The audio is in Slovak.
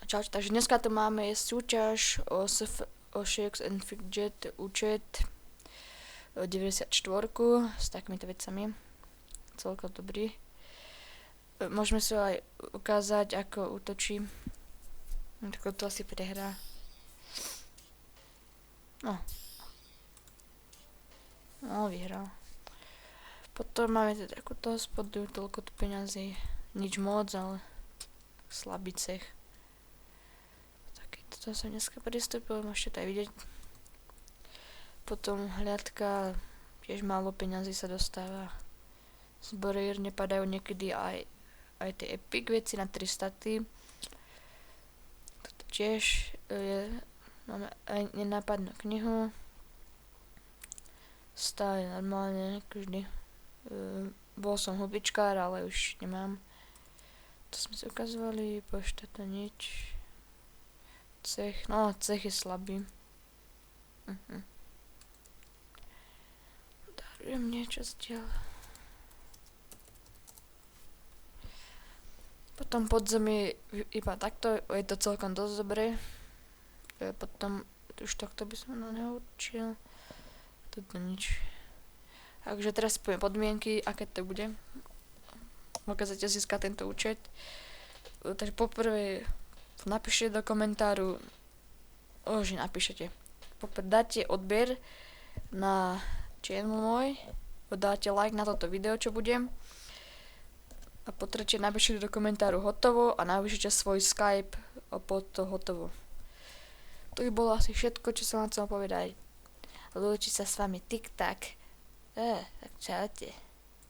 Čaute, takže dneska tu máme súťaž o Shakes and Fidget účet 94 s takýmito vecami. Celkom dobrý. Môžeme si aj ukázať, ako útočí. Tako to asi prehrá. No, vyhral. Potom máme teda takúto spodu, toľko tu peňazí. Nič moc, ale slabý cech. To som dneska pristúpil, môžete to aj vidieť. Potom hľadka, tiež málo peňazí sa dostáva. Z bariér nepadajú niekedy aj tie epic veci na 3 staty. Toto tiež je, máme aj nenápadnú knihu. Stále normálne, ako vždy. Bol som hubičkár, ale už nemám. To sme si ukazovali, pošta to nič. Cech je slabý. Darujem niečo zdieľa. Potom podzemí iba takto, je to celkom dosť dobré. Potom už takto by som neučil. Toto nič. Takže teraz poviem podmienky, aké to bude. Ako chcete získať tento účet. Takže poprvé napíšte do komentáru, poprvé dáte odber na channel môj, dáte like na toto video, čo budem, a po tretie napíšte do komentáru hotovo a napíšte svoj Skype pod to hotovo. To by bolo asi všetko, čo som vám chcel povedať. Lúči sa s vami TikTok. Tak čaute.